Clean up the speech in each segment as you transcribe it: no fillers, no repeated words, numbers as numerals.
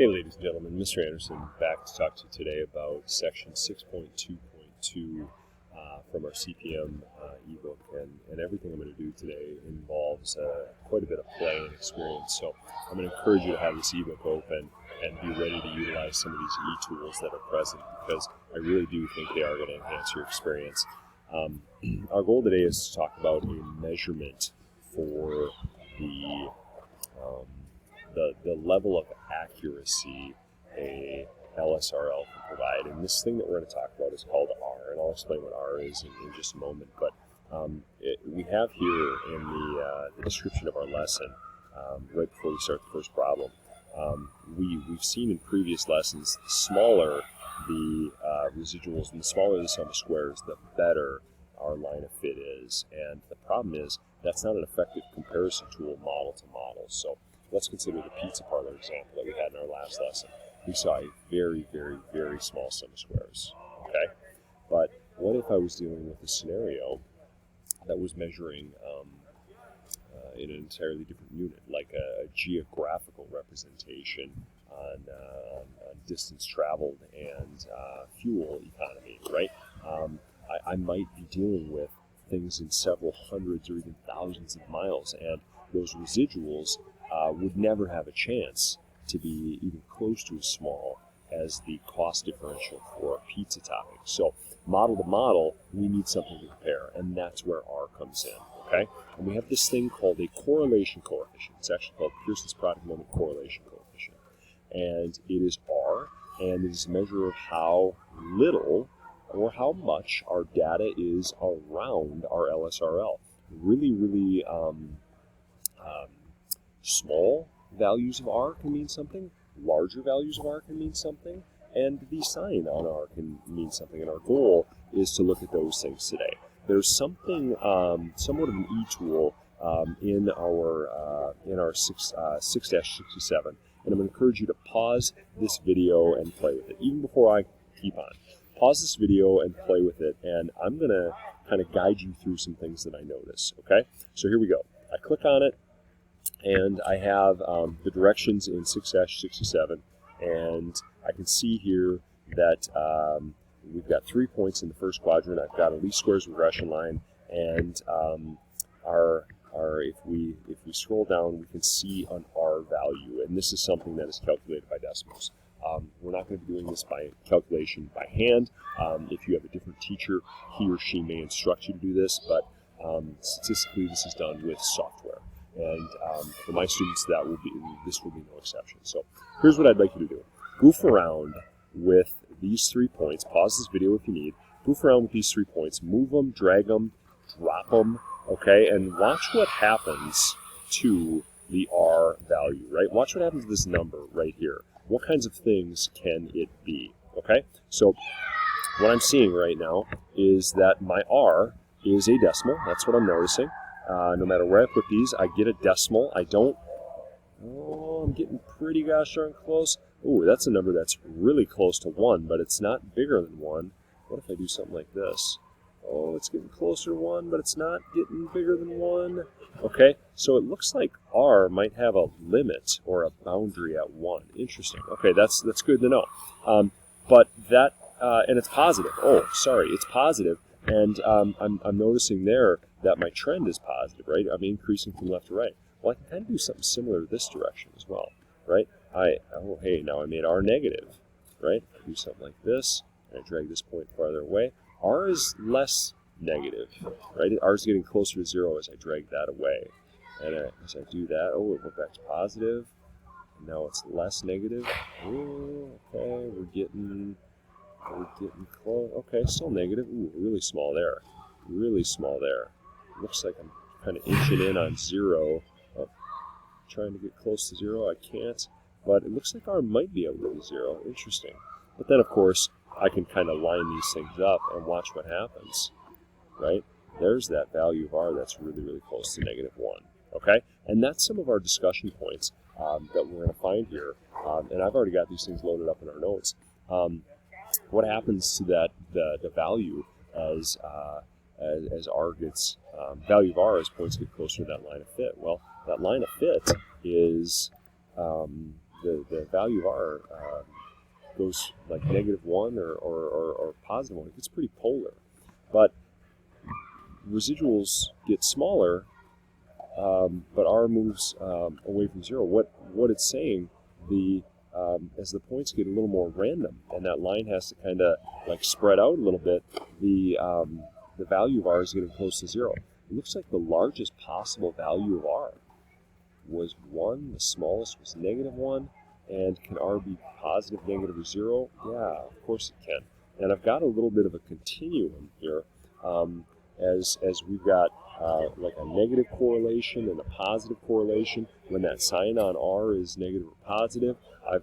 Hey ladies and gentlemen, Mr. Anderson back to talk to you today about section 6.2.2 from our CPM ebook, and everything I'm going to do today involves quite a bit of play and experience. So I'm going to encourage you to have this ebook open and be ready to utilize some of these e-tools that are present, because I really do think they are going to enhance your experience. Our goal today is to talk about a measurement for the level of accuracy a LSRL can provide. And this thing that we're going to talk about is called R, and I'll explain what R is in just a moment. But we have here in the description of our lesson, right before we start the first problem, we've seen in previous lessons, the smaller the residuals and the smaller the sum of squares, the better our line of fit is. And the problem is that's not an effective comparison tool model to model. So let's consider the pizza parlor example that we had in our last lesson. We saw a very, very, very small sum of squares, okay? But what if I was dealing with a scenario that was measuring in an entirely different unit, like a geographical representation on distance traveled and fuel economy, right? I might be dealing with things in several hundreds or even thousands of miles, and those residuals would never have a chance to be even close to as small as the cost differential for a pizza topping. So model to model, we need something to compare, and that's where R comes in, okay? And we have this thing called a correlation coefficient. It's actually called Pearson's product moment correlation coefficient. And it is R, and it is a measure of how little or how much our data is around our LSRL. Really, really small values of R can mean something, larger values of R can mean something, and the sign on R can mean something. And our goal is to look at those things today. There's something, somewhat of an e-tool in our 6-67, and I'm going to encourage you to pause this video and play with it. Even before I keep on, pause this video and play with it, and I'm going to kind of guide you through some things that I notice, okay? So here we go. I click on it, and I have the directions in 6-67, and I can see here that we've got 3 points in the first quadrant. I've got a least squares regression line, and if we scroll down, we can see an R value, and this is something that is calculated by decimals. We're not going to be doing this by calculation by hand. If you have a different teacher, he or she may instruct you to do this, but statistically this is done with software. And for my students, this will be no exception. So here's what I'd like you to do. Goof around with these 3 points. Pause this video if you need. Goof around with these 3 points. Move them, drag them, drop them, okay? And watch what happens to the R value, right? Watch what happens to this number right here. What kinds of things can it be, okay? So what I'm seeing right now is that my R is a decimal. That's what I'm noticing. No matter where I put these, I get a decimal. I don't, I'm getting pretty gosh darn close. Ooh, that's a number that's really close to 1, but it's not bigger than 1. What if I do something like this? Oh, it's getting closer to 1, but it's not getting bigger than 1. Okay, so it looks like R might have a limit or a boundary at 1. Interesting. Okay, that's good to know. But that, and it's positive. Oh, sorry, it's positive. And I'm noticing there that my trend is positive, right? I'm increasing from left to right. Well, I can kind of do something similar to this direction as well, right? Now I made R negative, right? Do something like this, and I drag this point farther away. R is less negative, right? R is getting closer to 0 as I drag that away. And as I do that, it went back to positive. And now it's less negative. Ooh, okay, we're getting close. Okay, still negative. Ooh, really small there. Really small there. Looks like I'm kind of inching in on 0. Trying to get close to 0. I can't. But it looks like R might be able to be 0. Interesting. But then, of course, I can kind of line these things up and watch what happens. Right? There's that value of R that's really, really close to -1. Okay? And that's some of our discussion points that we're going to find here. And I've already got these things loaded up in our notes. What happens to the value as R gets value of R as points get closer to that line of fit? Well, that line of fit is the value of R goes like -1 or +1. It gets pretty polar. But residuals get smaller, but R moves away from 0. What it's saying, as the points get a little more random and that line has to kind of like spread out a little bit, the value of R is getting close to 0. It looks like the largest possible value of R was 1, the smallest was -1, and can R be positive, negative, or 0? Yeah, of course it can. And I've got a little bit of a continuum here, as we've got like a negative correlation and a positive correlation. When that sign on R is negative or positive,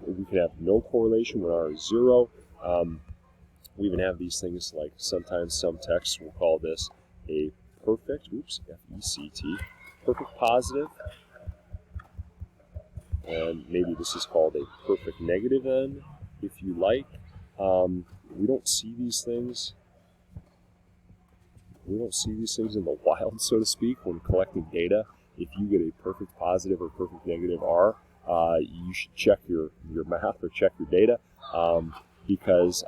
we can have no correlation when R is 0. We even have these things like sometimes some texts will call this a perfect, F-E-C-T, perfect positive. And maybe this is called a perfect negative then, if you like. We don't see these things. We don't see these things in the wild, so to speak, when collecting data. If you get a perfect positive or perfect negative R, you should check your math or check your data, because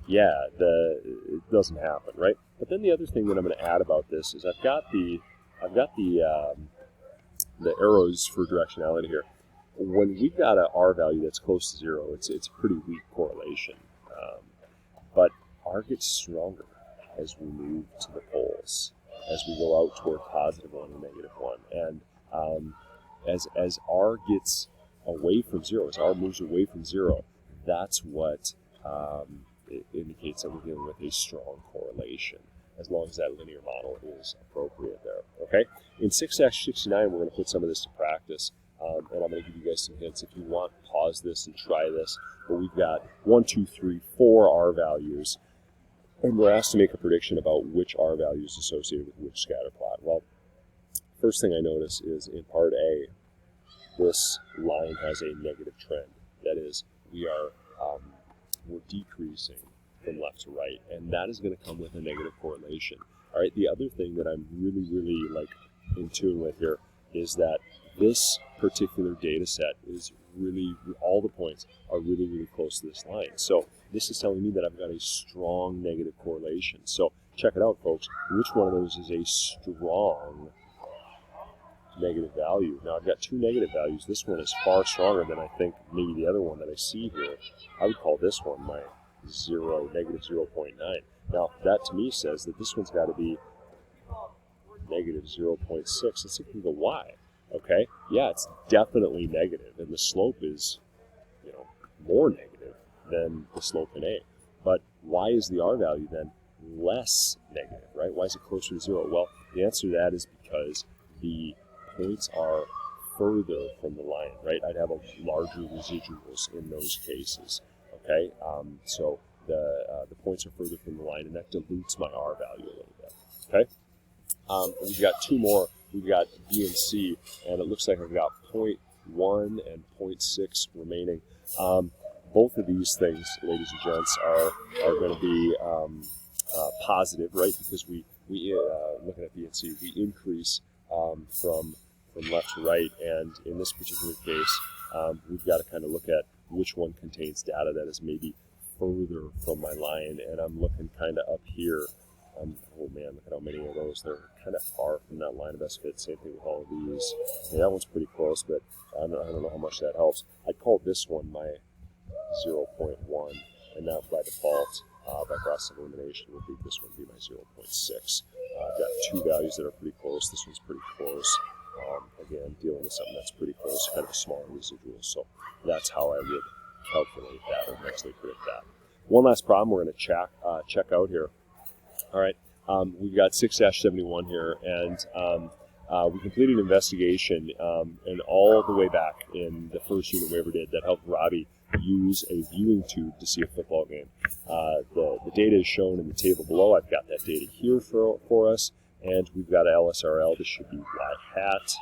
it doesn't happen, right? But then the other thing that I'm going to add about this is I've got the arrows for directionality here. When we've got an R value that's close to 0, it's a pretty weak correlation, but R gets stronger as we move to the poles, as we go out toward +1 and -1. And as R gets away from 0, as R moves away from 0, that's what it indicates that we're dealing with a strong correlation, as long as that linear model is appropriate there. Okay? In 6-69, we're going to put some of this to practice, and I'm going to give you guys some hints. If you want, pause this and try this. But we've got 1, 2, 3, 4 R values, and we're asked to make a prediction about which R value is associated with which scatter plot. Well, first thing I notice is in part A, this line has a negative trend. That is, we're decreasing from left to right, and that is going to come with a negative correlation. All right. The other thing that I'm really in tune with here is that this particular data set is really, all the points are really close to this line. So this is telling me that I've got a strong negative correlation. So check it out, folks. Which one of those is a strong negative value? Now I've got 2 negative values. This one is far stronger than I think maybe the other one that I see here. I would call this one my -0.9. Now that to me says that this one's got to be -0.6. Let's see if we can go why. Okay, yeah, it's definitely negative, and the slope is, more negative than the slope in A. But why is the R value then less negative, right? Why is it closer to 0? Well, the answer to that is because the points are further from the line, right? I'd have a larger residuals in those cases, okay? So the points are further from the line, and that dilutes my R value a little bit, okay? We've got 2 more. We've got B and C, and it looks like I've got 0.1 and 0.6 remaining. Both of these things, ladies and gents, are going to be positive, right? Because we looking at B and C, we increase from left to right, and in this particular case, we've got to kind of look at which one contains data that is maybe further from my line, and I'm looking kind of up here. Oh man, look at how many of those. They're kind of far from that line of best fit. Same thing with all of these. Yeah, that one's pretty close, but I don't know how much that helps. I'd call this one my 0.1, and now by default, by process of elimination, this one would be my 0.6. I've got 2 values that are pretty close. This one's pretty close. Again, dealing with something that's pretty close, kind of a smaller residual. So that's how I would calculate that or mentally predict that. One last problem we're going to check out here. All right, we've got 6-71 here, and we completed an investigation, and all the way back in the first unit we ever did that helped Robbie use a viewing tube to see a football game. The data is shown in the table below. I've got that data here for us, and we've got an LSRL. This should be Y hat.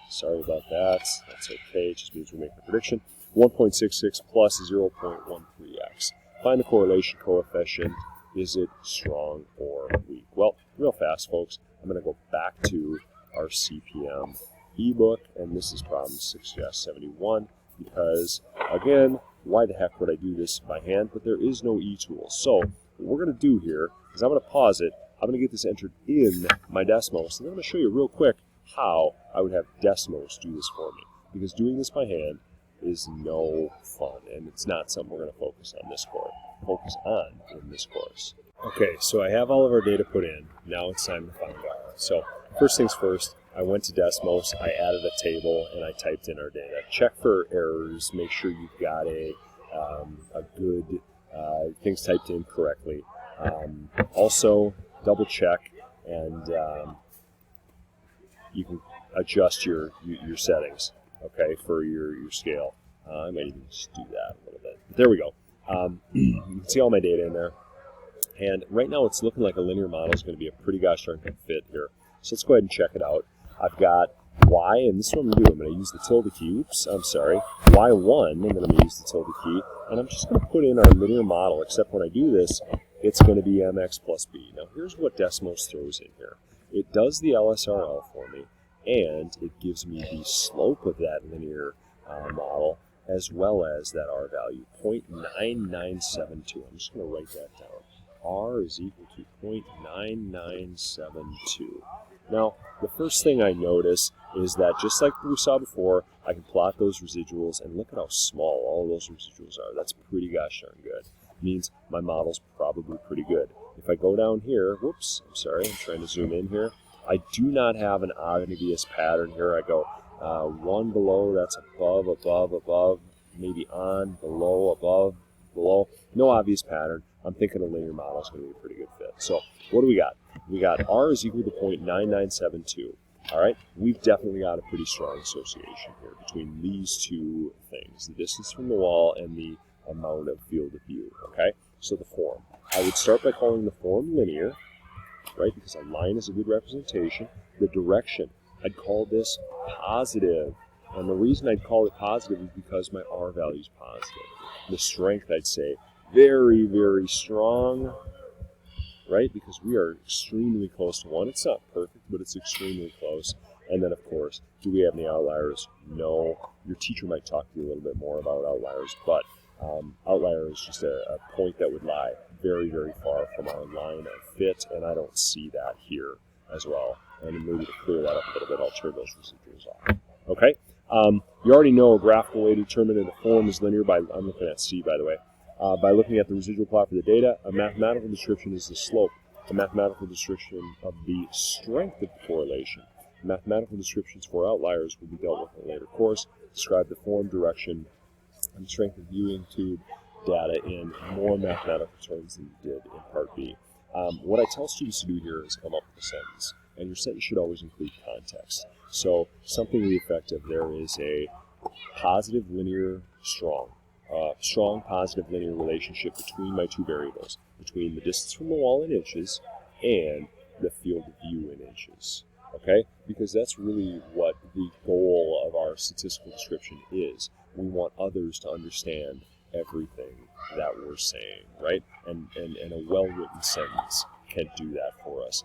Sorry about that. That's okay. It just means we make a prediction. 1.66 plus 0.13x. Find the correlation coefficient. Is it strong or weak? Well, real fast, folks, I'm going to go back to our CPM ebook, and this is problem 6-71. because, again, why the heck would I do this by hand? But there is no e-tool. So what we're going to do here is I'm going to pause it. I'm going to get this entered in my Desmos, and then I'm going to show you real quick how I would have Desmos do this for me. Because doing this by hand is no fun, and it's not something we're going to focus on in this course. Okay, so I have all of our data put in. Now it's time to find out. So first things first, I went to Desmos, I added a table, and I typed in our data. Check for errors, make sure you've got a good things typed in correctly. Also, double check, and you can adjust your settings, okay, for your scale. I might even just do that a little bit. But there we go. You can see all my data in there. And right now it's looking like a linear model is going to be a pretty gosh darn good fit here. So let's go ahead and check it out. I've got y, and this is what I'm going to do. I'm going to use the tilde key. Oops, I'm sorry. y1, and then I'm going to use the tilde key. And I'm just going to put in our linear model, except when I do this, it's going to be mx plus b. Now here's what Desmos throws in here. It does the LSRL for me, and it gives me the slope of that linear model, as well as that R value, 0.9972. I'm just going to write that down. R is equal to 0.9972. Now, the first thing I notice is that just like we saw before, I can plot those residuals, and look at how small all of those residuals are. That's pretty gosh darn good. It means my model's probably pretty good. If I go down here, whoops, I'm sorry, I'm trying to zoom in here. I do not have an obvious pattern here. I go one below, that's above, above, above, maybe on, below, above, below. No obvious pattern. I'm thinking a linear model is going to be a pretty good fit. So what do we got? We got R is equal to 0.9972. All right, we've definitely got a pretty strong association here between these two things, the distance from the wall and the amount of field of view. Okay, so the form. I would start by calling the form linear, right, because a line is a good representation. The direction, I'd call this positive. And the reason I'd call it positive is because my R value is positive. The strength, I'd say, very, very strong, right? Because we are extremely close to 1. It's not perfect, but it's extremely close. And then, of course, do we have any outliers? No. Your teacher might talk to you a little bit more about outliers, but outlier is just a point that would lie very, very far from our line of fit, and I don't see that here as well. And maybe to clear that up a little bit, I'll turn those residuals off. Okay? You already know a graphical way to determine if the form is linear by, I'm looking at C, by the way, by looking at the residual plot for the data. A mathematical description is the slope. A mathematical description of the strength of the correlation. Mathematical descriptions for outliers will be dealt with in a later course. Describe the form, direction, and strength of viewing tube data in more mathematical terms than you did in Part B. What I tell students to do here is come up with a sentence. And your sentence should always include context. So something to the effect of there is a positive linear strong positive linear relationship between my two variables, between the distance from the wall in inches and the field of view in inches. Okay? Because that's really what the goal of our statistical description is. We want others to understand everything that we're saying, right? And a well-written sentence can do that for us.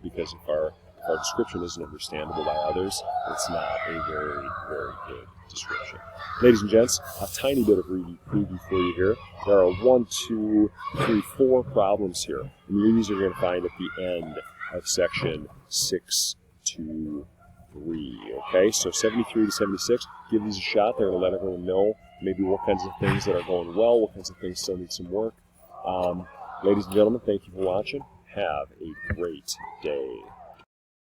Because if our description isn't understandable by others, it's not a very, very good description. Ladies and gents, a tiny bit of preview for you here. There are 1, 2, 3, 4 problems here. And these are going to find at the end of section 623. Okay, so 73 to 76, give these a shot. They're going to let everyone know maybe what kinds of things that are going well, what kinds of things still need some work. Ladies and gentlemen, thank you for watching. Have a great day.